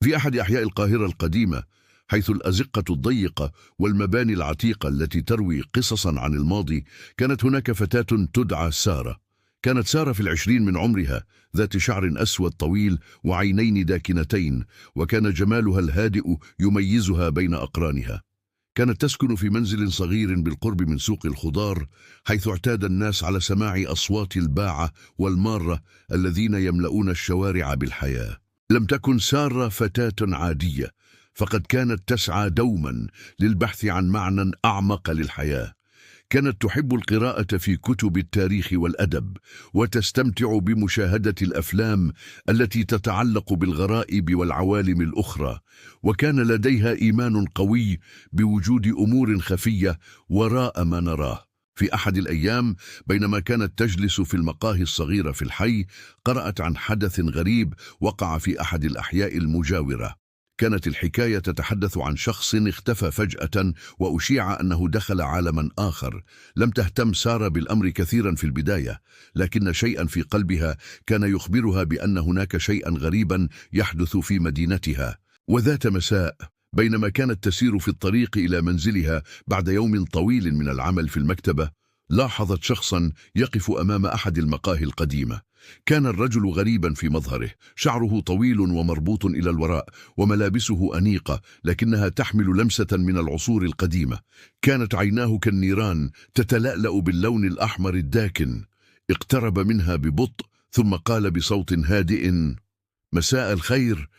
في أحد أحياء القاهرة القديمة، حيث الأزقة الضيقة والمباني العتيقة التي تروي قصصا عن الماضي، كانت هناك فتاة تدعى سارة. كانت سارة في 20 من عمرها، ذات شعر أسود طويل وعينين داكنتين، وكان جمالها الهادئ يميزها بين أقرانها. كانت تسكن في منزل صغير بالقرب من سوق الخضار، حيث اعتاد الناس على سماع أصوات الباعة والمارة الذين يملؤون الشوارع بالحياة. لم تكن سارة فتاة عادية، فقد كانت تسعى دوما للبحث عن معنى أعمق للحياة. كانت تحب القراءة في كتب التاريخ والأدب، وتستمتع بمشاهدة الأفلام التي تتعلق بالغرائب والعوالم الأخرى، وكان لديها إيمان قوي بوجود أمور خفية وراء ما نراه. في أحد الأيام، بينما كانت تجلس في المقاهي الصغيرة في الحي، قرأت عن حدث غريب وقع في أحد الأحياء المجاورة. كانت الحكاية تتحدث عن شخص اختفى فجأة، وأشيع أنه دخل عالما آخر. لم تهتم سارة بالأمر كثيرا في البداية، لكن شيئا في قلبها كان يخبرها بأن هناك شيئا غريبا يحدث في مدينتها. وذات مساء، بينما كانت تسير في الطريق إلى منزلها بعد يوم طويل من العمل في المكتبة، لاحظت شخصا يقف أمام أحد المقاهي القديمة. كان الرجل غريبا في مظهره، شعره طويل ومربوط إلى الوراء، وملابسه أنيقة لكنها تحمل لمسة من العصور القديمة. كانت عيناه كالنيران تتلألأ باللون الأحمر الداكن. اقترب منها ببطء، ثم قال بصوت هادئ: مساء الخير،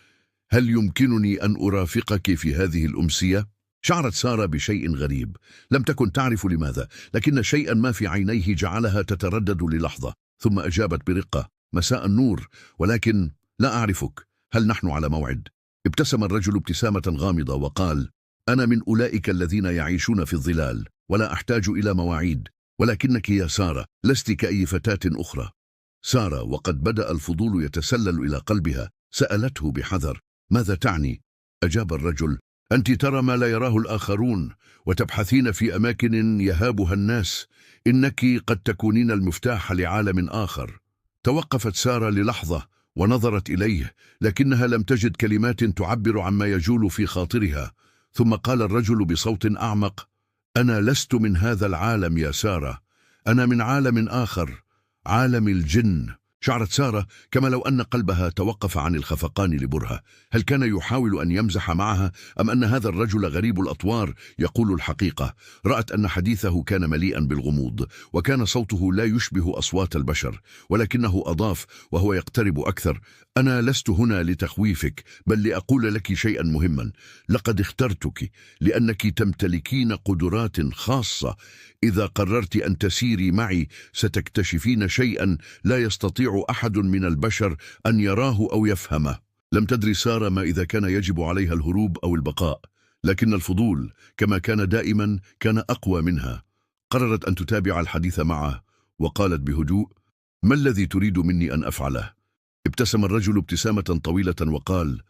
هل يمكنني أن أرافقك في هذه الأمسية؟ شعرت سارة بشيء غريب، لم تكن تعرف لماذا، لكن شيئا ما في عينيه جعلها تتردد للحظة، ثم أجابت برقة: مساء النور، ولكن لا أعرفك، هل نحن على موعد؟ ابتسم الرجل ابتسامة غامضة وقال: أنا من أولئك الذين يعيشون في الظلال، ولا أحتاج إلى مواعيد، ولكنك يا سارة لست كأي فتاة أخرى. سارة، وقد بدأ الفضول يتسلل إلى قلبها، سألته بحذر: ماذا تعني؟ أجاب الرجل: أنت ترى ما لا يراه الآخرون، وتبحثين في أماكن يهابها الناس. إنك قد تكونين المفتاح لعالم آخر. توقفت سارة للحظة ونظرت إليه، لكنها لم تجد كلمات تعبر عما يجول في خاطرها. ثم قال الرجل بصوت أعمق: أنا لست من هذا العالم يا سارة، أنا من عالم آخر، عالم الجن. شعرت سارة كما لو أن قلبها توقف عن الخفقان لبرهة. هل كان يحاول أن يمزح معها، أم أن هذا الرجل غريب الأطوار يقول الحقيقة؟ رأت أن حديثه كان مليئا بالغموض، وكان صوته لا يشبه أصوات البشر، ولكنه أضاف وهو يقترب أكثر: أنا لست هنا لتخويفك، بل لأقول لك شيئا مهما. لقد اخترتك لأنك تمتلكين قدرات خاصة. إذا قررت أن تسيري معي، ستكتشفين شيئا لا يستطيع أحد من البشر أن يراه أو يفهمه. لم تدري سارة ما إذا كان يجب عليها الهروب أو البقاء، لكن الفضول كما كان دائما كان أقوى منها. قررت أن تتابع الحديث معه، وقالت بهدوء: ما الذي تريد مني أن أفعله؟ ابتسم الرجل ابتسامة طويلة وقال: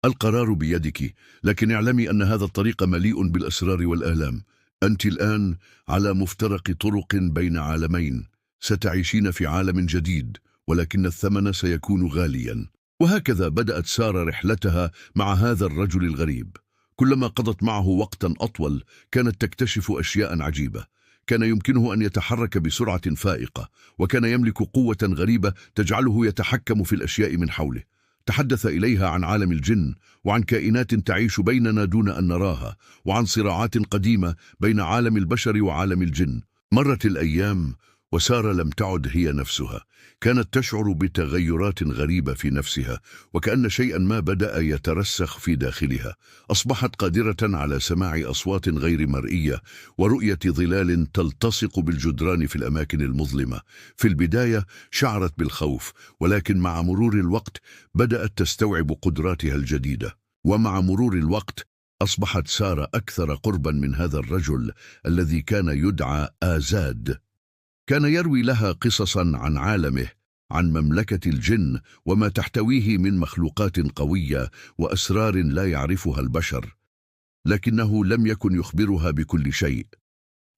القرار بيدك، لكن اعلمي أن هذا الطريق مليء بالأسرار والآلام. أنت الآن على مفترق طرق بين عالمين، ستعيشين في عالم جديد، ولكن الثمن سيكون غاليا. وهكذا بدأت سارة رحلتها مع هذا الرجل الغريب. كلما قضت معه وقتا أطول، كانت تكتشف أشياء عجيبة. كان يمكنه أن يتحرك بسرعة فائقة، وكان يملك قوة غريبة تجعله يتحكم في الأشياء من حوله. تحدث إليها عن عالم الجن، وعن كائنات تعيش بيننا دون أن نراها، وعن صراعات قديمة بين عالم البشر وعالم الجن. مرت الأيام، وسارة لم تعد هي نفسها. كانت تشعر بتغيرات غريبة في نفسها، وكأن شيئا ما بدأ يترسخ في داخلها. أصبحت قادرة على سماع أصوات غير مرئية، ورؤية ظلال تلتصق بالجدران في الأماكن المظلمة. في البداية شعرت بالخوف، ولكن مع مرور الوقت بدأت تستوعب قدراتها الجديدة. ومع مرور الوقت أصبحت سارة أكثر قربا من هذا الرجل الذي كان يدعى آزاد. كان يروي لها قصصا عن عالمه، عن مملكة الجن، وما تحتويه من مخلوقات قوية وأسرار لا يعرفها البشر، لكنه لم يكن يخبرها بكل شيء.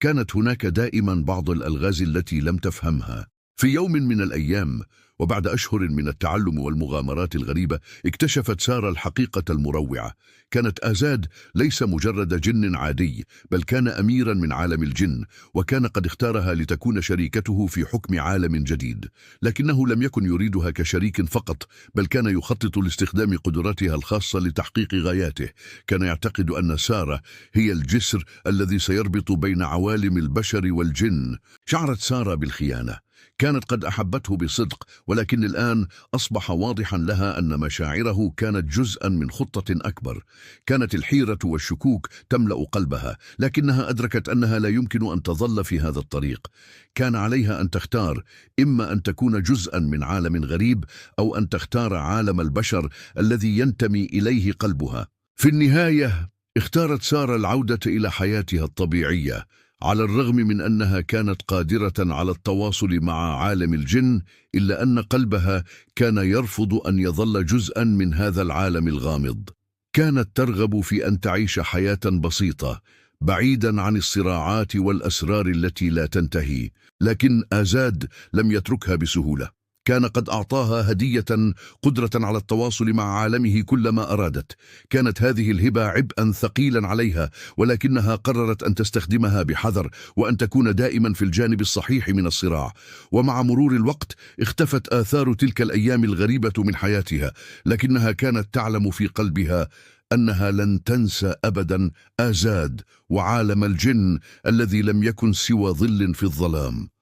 كانت هناك دائما بعض الألغاز التي لم تفهمها. في يوم من الأيام، وبعد أشهر من التعلم والمغامرات الغريبة اكتشفت سارة الحقيقة المروعة. كانت آزاد ليس مجرد جن عادي، بل كان أميرا من عالم الجن، وكان قد اختارها لتكون شريكته في حكم عالم جديد. لكنه لم يكن يريدها كشريك فقط، بل كان يخطط لاستخدام قدراتها الخاصة لتحقيق غاياته. كان يعتقد أن سارة هي الجسر الذي سيربط بين عوالم البشر والجن. شعرت سارة بالخيانة. كانت قد أحبته بصدق، ولكن الآن أصبح واضحا لها أن مشاعره كانت جزءا من خطة أكبر. كانت الحيرة والشكوك تملأ قلبها، لكنها أدركت أنها لا يمكن أن تظل في هذا الطريق. كان عليها أن تختار، إما أن تكون جزءا من عالم غريب، أو أن تختار عالم البشر الذي ينتمي إليه قلبها. في النهاية اختارت سارة العودة إلى حياتها الطبيعية. على الرغم من أنها كانت قادرة على التواصل مع عالم الجن، إلا أن قلبها كان يرفض أن يظل جزءا من هذا العالم الغامض. كانت ترغب في أن تعيش حياة بسيطة، بعيدا عن الصراعات والأسرار التي لا تنتهي. لكن آزاد لم يتركها بسهولة. كان قد أعطاها هدية، قدرة على التواصل مع عالمه كلما أرادت. كانت هذه الهبة عبئا ثقيلا عليها، ولكنها قررت أن تستخدمها بحذر، وأن تكون دائما في الجانب الصحيح من الصراع. ومع مرور الوقت اختفت آثار تلك الأيام الغريبة من حياتها، لكنها كانت تعلم في قلبها أنها لن تنسى أبدا آزاد وعالم الجن الذي لم يكن سوى ظل في الظلام.